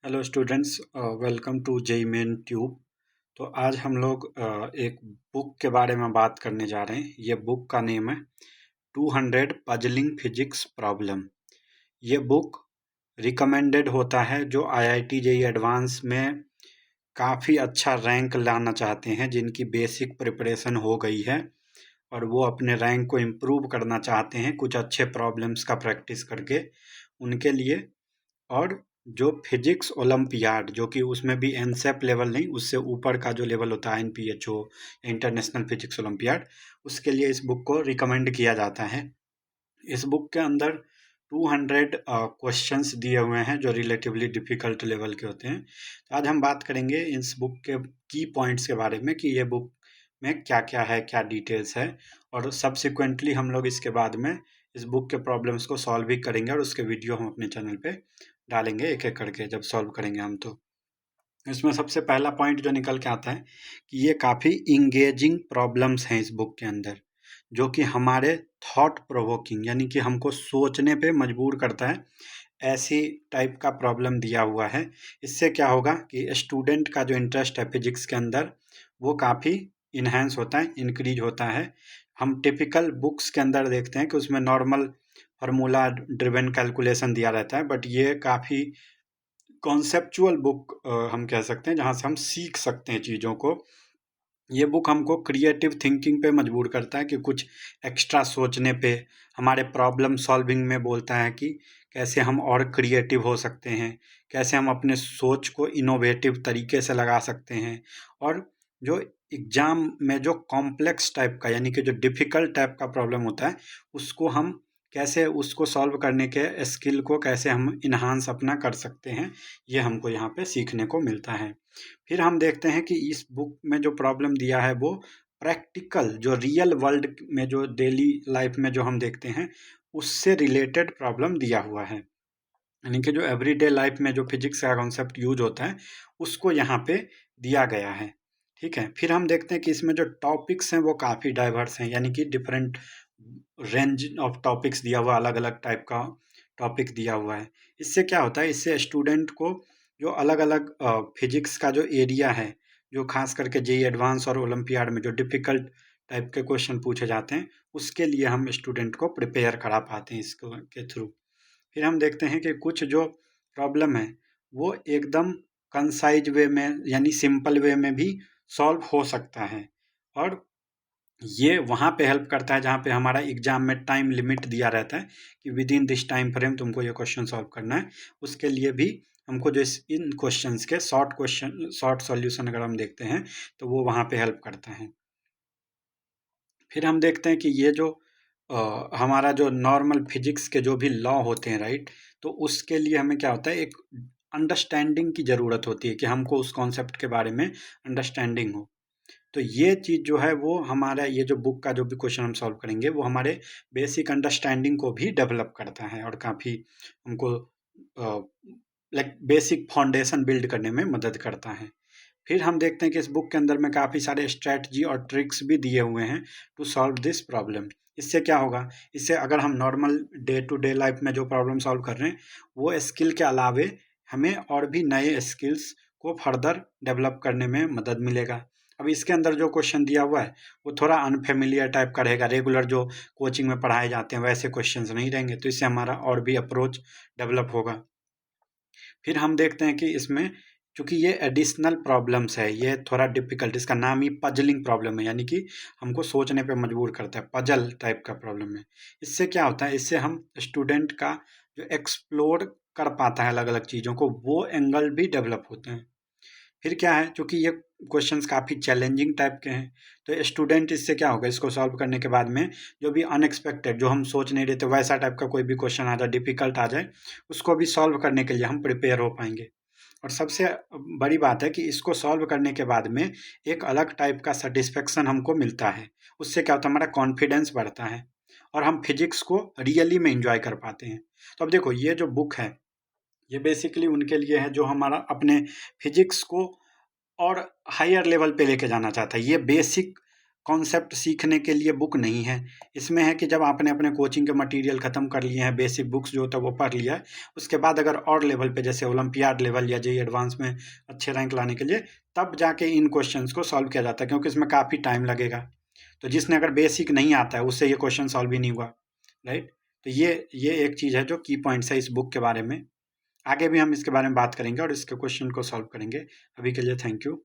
Hello students, welcome to JEE Main Tube. तो आज हम लोग एक बुक के बारे में बात करने जा रहे हैं। ये बुक का नेम है 200 पजलिंग फिजिक्स प्रॉब्लम। ये बुक रिकमेंडेड होता है जो आईआईटी जेई एडवांस में काफ़ी अच्छा रैंक लाना चाहते हैं, जिनकी बेसिक प्रिपरेशन हो गई है और वो अपने रैंक को इम्प्रूव करना चाहते हैं कुछ अच्छे प्रॉब्लम्स का प्रैक्टिस करके उनके लिए। और जो फिजिक्स ओलंपियाड, जो कि उसमें भी एनसेप लेवल नहीं, उससे ऊपर का जो लेवल होता है एनपीएचओ, इंटरनेशनल फिजिक्स ओलंपियाड, उसके लिए इस बुक को रिकमेंड किया जाता है। इस बुक के अंदर 200 क्वेश्चंस दिए हुए हैं जो रिलेटिवली डिफ़िकल्ट लेवल के होते हैं। तो आज हम बात करेंगे इस बुक के की पॉइंट्स के बारे में कि ये बुक में क्या-क्या है, क्या डिटेल्स है, और सब्सिक्वेंटली हम लोग इसके बाद में इस बुक के प्रॉब्लम्स को सॉल्व भी करेंगे और उसके वीडियो हम अपने चैनल पे डालेंगे एक-एक करके जब सॉल्व करेंगे हम तो। इसमें सबसे पहला पॉइंट जो निकल के आता है कि ये काफ़ी इंगेजिंग प्रॉब्लम्स हैं इस बुक के अंदर, जो कि हमारे थॉट प्रोवोकिंग यानी कि हमको सोचने पे मजबूर करता है। ऐसी टाइप का प्रॉब्लम दिया हुआ है। इससे क्या होगा कि स्टूडेंट का जो इंटरेस्ट है फिजिक्स के अंदर, वो काफ़ी इन्हेंस होता है, इंक्रीज होता है। हम टिपिकल बुक्स के अंदर देखते हैं कि उसमें नॉर्मल फार्मूला ड्रिवन कैलकुलेशन दिया रहता है, बट ये काफ़ी कॉन्सेप्चुअल बुक हम कह सकते हैं, जहाँ से हम सीख सकते हैं चीज़ों को। ये बुक हमको क्रिएटिव थिंकिंग पे मजबूर करता है कि कुछ एक्स्ट्रा सोचने पे, हमारे प्रॉब्लम सॉल्विंग में बोलता है कि कैसे हम और क्रिएटिव हो सकते हैं, कैसे हम अपने सोच को इनोवेटिव तरीके से लगा सकते हैं। और जो एग्ज़ाम में जो कॉम्प्लेक्स टाइप का यानी कि जो डिफ़िकल्ट टाइप का प्रॉब्लम होता है, उसको हम कैसे उसको सॉल्व करने के स्किल को कैसे हम इन्हांस अपना कर सकते हैं, ये हमको यहाँ पे सीखने को मिलता है। फिर हम देखते हैं कि इस बुक में जो प्रॉब्लम दिया है वो प्रैक्टिकल, जो रियल वर्ल्ड में जो डेली लाइफ में जो हम देखते हैं उससे रिलेटेड प्रॉब्लम दिया हुआ है। यानी कि जो एवरीडे लाइफ में जो फिजिक्स का कॉन्सेप्ट यूज होता है उसको यहाँ पे दिया गया है। ठीक है, फिर हम देखते हैं कि इसमें जो टॉपिक्स हैं वो काफ़ी डाइवर्स हैं, यानी कि डिफरेंट रेंज ऑफ टॉपिक्स दिया हुआ, अलग अलग टाइप का टॉपिक दिया हुआ है। इससे क्या होता है, इससे स्टूडेंट को जो अलग अलग फिजिक्स का जो एरिया है, जो खास करके जेई एडवांस और ओलंपियाड में जो डिफिकल्ट टाइप के क्वेश्चन पूछे जाते हैं, उसके लिए हम स्टूडेंट को प्रिपेयर करा पाते हैं इसको के थ्रू। फिर हम देखते हैं कि कुछ जो प्रॉब्लम है वो एकदम कंसाइज वे में यानी सिंपल वे में भी सॉल्व हो सकता है। और ये वहाँ पे हेल्प करता है जहाँ पे हमारा एग्जाम में टाइम लिमिट दिया रहता है कि with in this time frame तुमको ये क्वेश्चन सॉल्व करना है। उसके लिए भी हमको जो इन क्वेश्चंस के शॉर्ट सॉल्यूशन अगर हम देखते हैं तो वो वहाँ पे हेल्प करता है। फिर हम देखते हैं कि ये जो हमारा जो नॉर्मल फिजिक्स के जो भी लॉ होते हैं, राइट, तो उसके लिए हमें क्या होता है, एक अंडरस्टैंडिंग की ज़रूरत होती है कि हमको उस कॉन्सेप्ट के बारे में अंडरस्टैंडिंग हो। तो ये चीज़ जो है वो हमारा ये जो बुक का जो भी क्वेश्चन हम सॉल्व करेंगे वो हमारे बेसिक अंडरस्टैंडिंग को भी डेवलप करता है और काफ़ी हमको लाइक बेसिक फाउंडेशन बिल्ड करने में मदद करता है। फिर हम देखते हैं कि इस बुक के अंदर में काफ़ी सारे स्ट्रैटेजी और ट्रिक्स भी दिए हुए हैं टू सॉल्व दिस प्रॉब्लम। इससे क्या होगा, इससे अगर हम normal day to day life में जो प्रॉब्लम सॉल्व कर रहे हैं वो स्किल के अलावे हमें और भी नए स्किल्स को फर्दर डेवलप करने में मदद मिलेगा। अब इसके अंदर जो क्वेश्चन दिया हुआ है वो थोड़ा अनफेमिलियर टाइप का रहेगा, रेगुलर जो कोचिंग में पढ़ाए जाते हैं वैसे क्वेश्चंस नहीं रहेंगे, तो इससे हमारा और भी अप्रोच डेवलप होगा। फिर हम देखते हैं कि इसमें चूंकि ये एडिशनल प्रॉब्लम्स है, ये थोड़ा डिफिकल्ट, इसका नाम ही पजलिंग प्रॉब्लम है, यानी कि हमको सोचने पे मजबूर करता है, पजल टाइप का प्रॉब्लम है। इससे क्या होता है, इससे हम स्टूडेंट का जो एक्सप्लोर कर पाता है अलग अलग चीज़ों को, वो एंगल भी डेवलप होते हैं। फिर क्या है, चूंकि ये क्वेश्चंस काफ़ी चैलेंजिंग टाइप के हैं, तो स्टूडेंट इससे क्या होगा, इसको सॉल्व करने के बाद में जो भी अनएक्सपेक्टेड, जो हम सोच नहीं रहे थे वैसा टाइप का कोई भी क्वेश्चन आ जाए, डिफिकल्ट आ जाए, उसको भी सॉल्व करने के लिए हम प्रिपेयर हो पाएंगे। और सबसे बड़ी बात है कि इसको सॉल्व करने के बाद में एक अलग टाइप का सेटिस्फेक्शन हमको मिलता है। उससे क्या होता है, हमारा कॉन्फिडेंस बढ़ता है और हम फिजिक्स को रियली में इंजॉय कर पाते हैं। तो अब देखो, ये जो बुक है ये बेसिकली उनके लिए है जो हमारा अपने फिजिक्स को और हायर लेवल पे लेके जाना चाहता है। ये बेसिक कॉन्सेप्ट सीखने के लिए बुक नहीं है। इसमें है कि जब आपने अपने कोचिंग के मटेरियल ख़त्म कर लिए हैं, बेसिक बुक्स जो होता है वो पढ़ लिया है, उसके बाद अगर और लेवल पे जैसे ओलंपियाड लेवल या जेईई एडवांस में अच्छे रैंक लाने के लिए तब जाके इन क्वेश्चंस को सॉल्व किया जाता है, क्योंकि इसमें काफ़ी टाइम लगेगा। तो जिसने अगर बेसिक नहीं आता है उससे ये क्वेश्चन सॉल्व भी नहीं हुआ, राइट। तो ये एक चीज़ है जो की पॉइंट्स है इस बुक के बारे में। आगे भी हम इसके बारे में बात करेंगे और इसके क्वेश्चन को सॉल्व करेंगे। अभी के लिए थैंक यू।